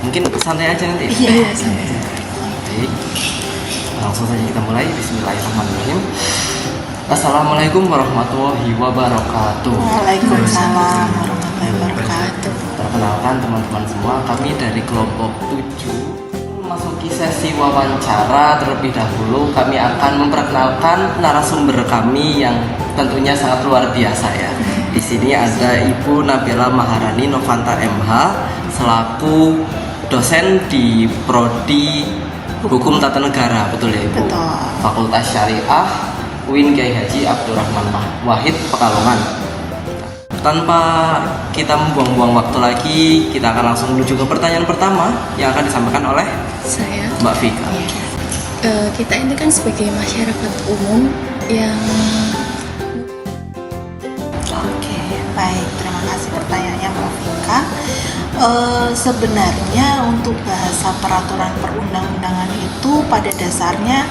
Mungkin santai aja nanti. Iya, santai. Baik, langsung saja kita mulai. Bismillahirrahmanirrahim. Assalamualaikum warahmatullahi wabarakatuh. Waalaikumsalam warahmatullahi wabarakatuh. Perkenalkan teman-teman semua, kami dari kelompok 7 memasuki sesi wawancara. Terlebih dahulu kami akan memperkenalkan narasumber kami yang tentunya sangat luar biasa ya. Di sini ada Ibu Nabila Maharani Novanta MH selaku dosen di Prodi Hukum Tata Negara, betul ya Ibu? Betul. Fakultas Syariah UIN Kiai Haji Abdurrahman Wahid Pekalongan. Tanpa kita membuang-buang waktu lagi, kita akan langsung menuju ke pertanyaan pertama yang akan disampaikan oleh Saya. Mbak Vika. Kita ini kan sebagai masyarakat umum yang Oke, baik. Terima kasih pertanyaannya Mbak Vika. Sebenarnya untuk bahasa peraturan perundang-undangan itu pada dasarnya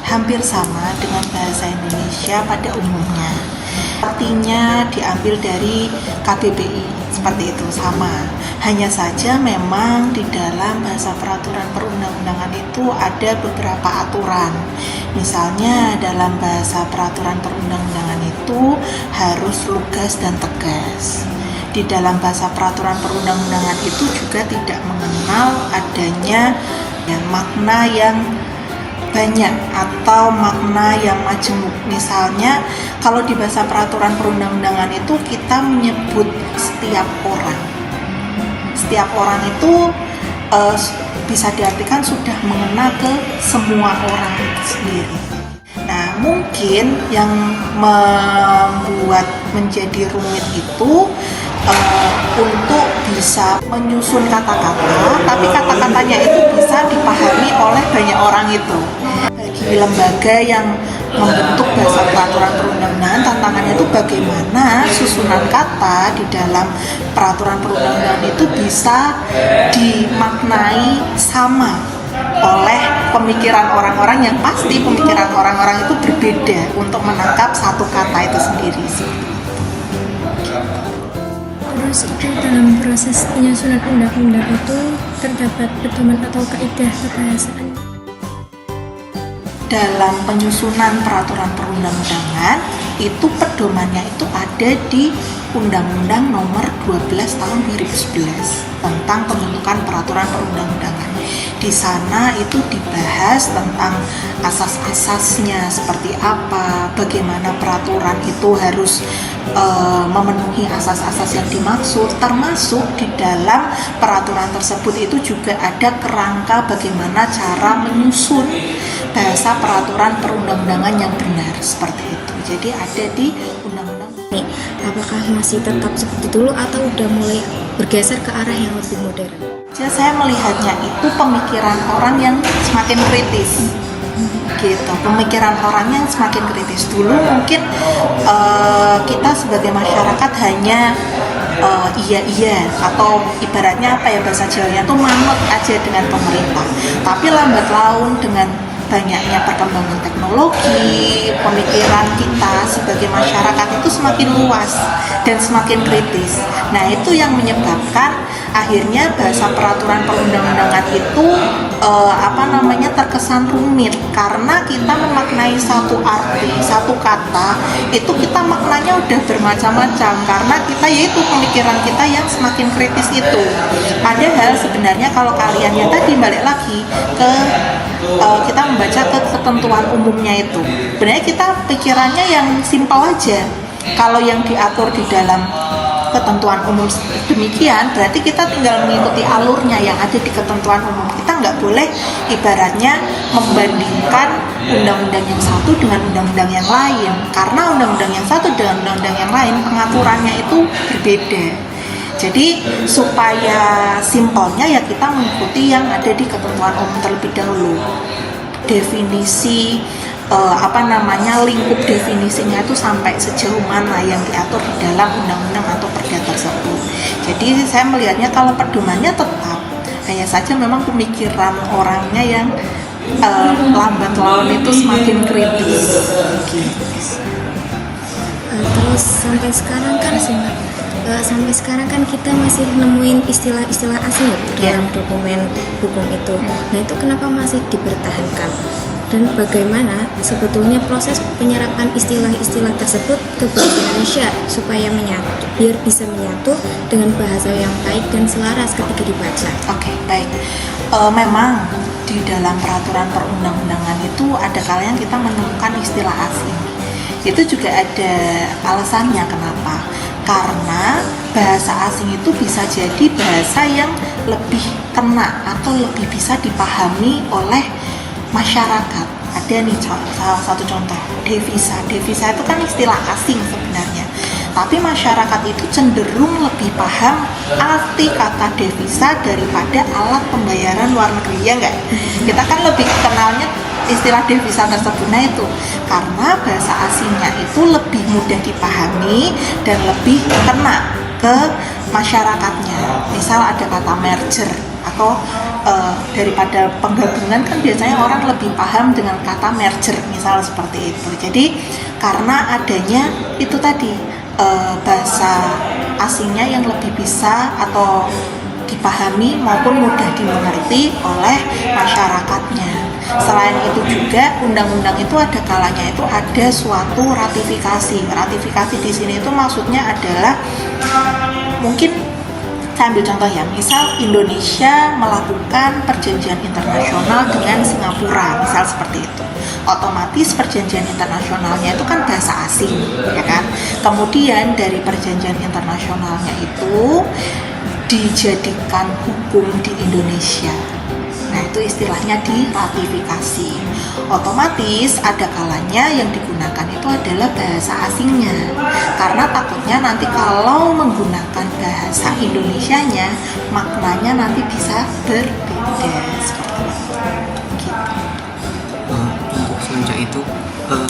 hampir sama dengan bahasa Indonesia pada umumnya. Artinya diambil dari KBBI, seperti itu, sama. Hanya saja memang di dalam bahasa peraturan perundang-undangan itu ada beberapa aturan. Misalnya dalam bahasa peraturan perundang-undangan itu harus lugas dan tegas. Di dalam bahasa peraturan perundang-undangan itu juga tidak mengenal adanya makna yang banyak atau makna yang majemuk. Misalnya kalau di bahasa peraturan perundang-undangan itu kita menyebut setiap orang. Setiap orang itu bisa diartikan sudah mengena ke semua orang itu sendiri. Nah, mungkin yang membuat menjadi rumit itu untuk bisa menyusun kata-kata, tapi kata-katanya itu bisa dipahami oleh banyak orang itu. Bagi lembaga yang membentuk bahasa peraturan perundang-undangan, tantangannya itu bagaimana susunan kata di dalam peraturan perundang-undangan itu bisa dimaknai sama oleh pemikiran orang-orang yang pasti pemikiran orang-orang itu berbeda untuk menangkap satu kata itu sendiri sih. terus dalam proses penyusunan undang-undang itu terdapat pedoman atau kaidah kebahasaan. Dalam penyusunan peraturan perundang-undangan itu pedomannya itu ada di Undang-Undang Nomor 12 Tahun 2011 tentang pembentukan peraturan perundang-undangan. Di sana itu dibahas tentang asas-asasnya seperti apa, bagaimana peraturan itu harus memenuhi asas-asas yang dimaksud, termasuk di dalam peraturan tersebut itu juga ada kerangka bagaimana cara menyusun bahasa peraturan perundang-undangan yang benar seperti itu. Jadi ada di undang-undang. Apakah masih tetap seperti dulu atau udah mulai bergeser ke arah yang lebih modern? Saya melihatnya itu pemikiran orang yang semakin kritis. Gitu, pemikiran orang yang semakin kritis. Dulu mungkin kita sebagai masyarakat hanya iya atau ibaratnya apa ya, bahasa Jawanya tuh manut aja dengan pemerintah. Tapi lambat laun dengan banyaknya perkembangan teknologi, pemikiran kita sebagai masyarakat itu semakin luas dan semakin kritis. Nah, itu yang menyebabkan akhirnya bahasa peraturan perundang-undangan itu terkesan rumit karena kita memaknai satu arti, satu kata itu kita maknanya udah bermacam-macam karena kita yaitu pemikiran kita yang semakin kritis itu. Padahal sebenarnya kalau kalian ya tadi balik lagi ke kita membaca ke ketentuan umumnya itu, sebenarnya kita pikirannya yang simpel aja. Kalau yang diatur di dalam ketentuan umum demikian, berarti kita tinggal mengikuti alurnya yang ada di ketentuan umum. Kita nggak boleh ibaratnya membandingkan undang-undang yang satu dengan undang-undang yang lain, karena undang-undang yang satu dengan undang-undang yang lain pengaturannya itu berbeda. Jadi supaya simpelnya ya kita mengikuti yang ada di ketentuan umum terlebih dahulu. Definisi lingkup definisinya itu sampai sejauh mana yang diatur di dalam undang-undang atau perda tersebut. Jadi saya melihatnya kalau pedomannya tetap, hanya saja memang pemikiran orangnya yang lambat laun itu semakin kritis. Terus sampai sekarang kan sampai sekarang kan kita masih nemuin istilah-istilah asing Iya. dalam dokumen hukum itu. Nah, itu kenapa masih dipertahankan? Dan bagaimana sebetulnya proses penyerapan istilah-istilah tersebut ke bahasa Indonesia supaya menyatu, biar bisa menyatu dengan bahasa yang baik dan selaras ketika dibaca. Oke, baik. Memang di dalam peraturan perundang-undangan itu ada kalanya kita menemukan istilah asing. Itu juga ada alasannya kenapa. Karena bahasa asing itu bisa jadi bahasa yang lebih kena atau lebih bisa dipahami oleh masyarakat. Ada nih salah satu contoh, devisa. Devisa itu kan istilah asing sebenarnya. Tapi masyarakat itu cenderung lebih paham arti kata devisa daripada alat pembayaran luar negeri, ya enggak? Kita kan lebih kenalnya istilah devisa tersebut, nah itu karena bahasa asingnya itu lebih mudah dipahami dan lebih kena ke masyarakatnya. Misal ada kata merger atau daripada penggabungan kan biasanya orang lebih paham dengan kata merger, misal seperti itu. Jadi karena adanya itu tadi bahasa asingnya yang lebih bisa atau dipahami maupun mudah dimengerti oleh masyarakatnya. Selain itu juga undang-undang itu ada kalanya itu ada suatu ratifikasi. Ratifikasi di sini itu maksudnya adalah mungkin saya ambil contoh ya, misal Indonesia melakukan perjanjian internasional dengan Singapura, misal seperti itu. Otomatis perjanjian internasionalnya itu kan bahasa asing, ya kan? Kemudian dari perjanjian internasionalnya itu dijadikan hukum di Indonesia. Nah, itu istilahnya diratifikasi. Otomatis ada kalanya yang digunakan itu adalah bahasa asingnya. Karena takutnya nanti kalau menggunakan bahasa Indonesianya, maknanya nanti bisa berbeda seperti itu. Gitu. Untuk semenjak itu,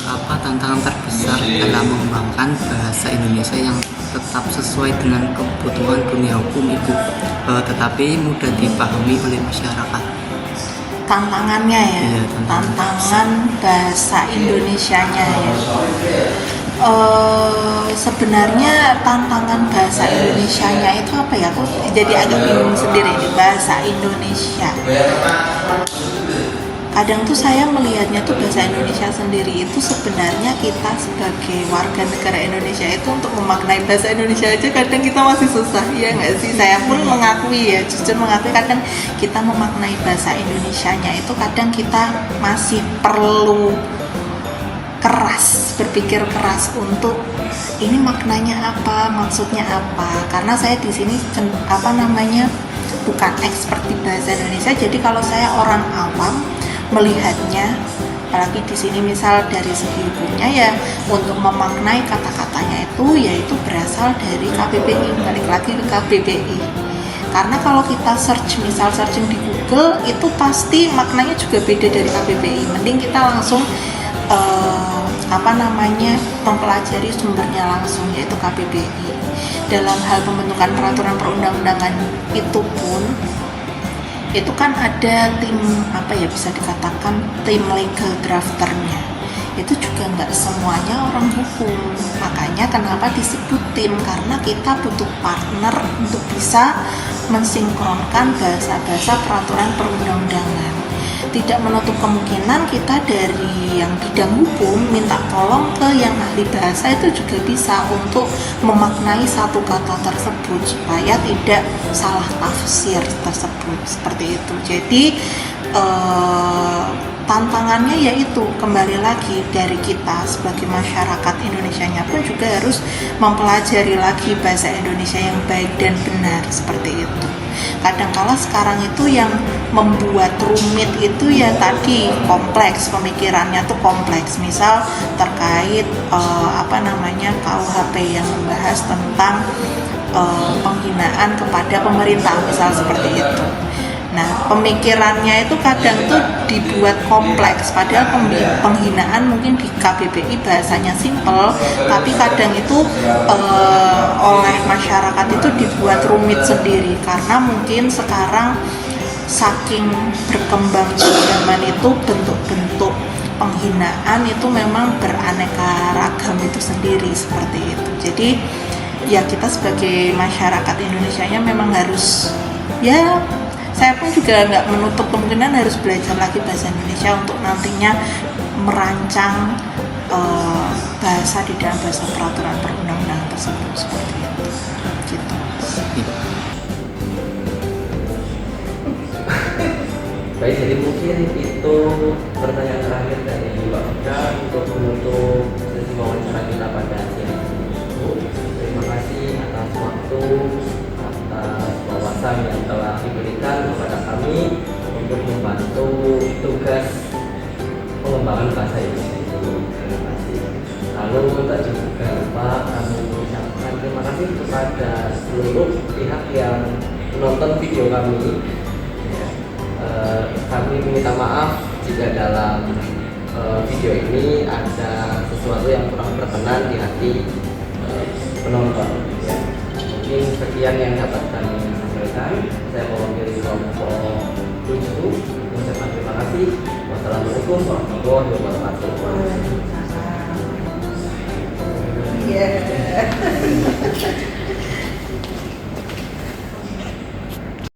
apa tantangan terbesar dalam mengembangkan bahasa Indonesia yang tetap sesuai dengan kebutuhan dunia hukum itu, tetapi mudah dipahami oleh masyarakat? Tantangannya ya, Iya, tantangan bahasa Indonesianya ya. Sebenarnya tantangan bahasa Indonesianya itu apa ya? Aku jadi agak bingung sendiri nih, bahasa Indonesia. Kadang tuh saya melihatnya tuh bahasa Indonesia sendiri itu sebenarnya kita sebagai warga negara Indonesia itu untuk memaknai bahasa Indonesia aja kadang kita masih susah, ya nggak sih? Saya pun mengakui ya, jujur mengakui kadang kita memaknai bahasa Indonesianya itu kadang kita masih perlu keras, berpikir keras untuk ini maknanya apa, maksudnya apa. Karena saya di sini bukan expert di bahasa Indonesia, jadi kalau saya orang awam melihatnya, apalagi di sini misal dari segi hukumnya ya, untuk memaknai kata-katanya itu yaitu berasal dari KBBI, balik lagi ke KBBI. Karena kalau kita searching di Google itu pasti maknanya juga beda dari KBBI. Mending kita langsung mempelajari sumbernya langsung, yaitu KBBI. Dalam hal pembentukan peraturan perundang-undangan itu pun itu kan ada tim bisa dikatakan tim legal drafternya. Itu juga nggak semuanya orang hukum. Makanya kenapa disebut tim, karena kita butuh partner untuk bisa mensinkronkan bahasa-bahasa peraturan perundang-undangan. Tidak menutup kemungkinan kita dari yang bidang hukum minta tolong ke yang ahli bahasa itu juga bisa untuk memaknai satu kata tersebut supaya tidak salah tafsir tersebut, seperti itu. Jadi tantangannya yaitu kembali lagi dari kita sebagai masyarakat Indonesianya pun juga harus mempelajari lagi bahasa Indonesia yang baik dan benar, seperti itu. Kadangkala sekarang itu yang membuat rumit itu ya tadi kompleks, pemikirannya tuh kompleks. Misal terkait KUHP yang membahas tentang penghinaan kepada pemerintah, misal seperti itu. Nah, pemikirannya itu kadang tuh dibuat kompleks, padahal penghinaan mungkin di KBBI bahasanya simpel, tapi kadang itu oleh masyarakat itu dibuat rumit sendiri, karena mungkin sekarang saking berkembang zaman itu bentuk-bentuk penghinaan itu memang beraneka ragam itu sendiri, seperti itu. Jadi ya kita sebagai masyarakat Indonesianya memang harus, ya saya pun juga nggak menutup kemungkinan harus belajar lagi bahasa Indonesia untuk nantinya merancang bahasa di dalam bahasa peraturan perundang-undangan tersebut, seperti itu gitu. Baik, jadi mungkin itu pertanyaan terakhir dari Mbak Fika untuk menutup sesi wawancara kita pada siang ini. Terima kasih atas waktu, atas wawasan yang telah diberikan kepada kami untuk membantu tugas pengembangan bahasa Indonesia ini. Terima kasih. Lalu tak juga lupa kami mengucapkan terima kasih kepada seluruh pihak yang menonton video kami. Kami meminta maaf jika dalam video ini ada sesuatu yang kurang berkenan di hati penonton. Ya. Mungkin sekian yang dapat kami sampaikan. Saya mewakili kelompok 7 mengucapkan terima kasih. Wassalamualaikum warahmatullahi wabarakatuh. Yeah.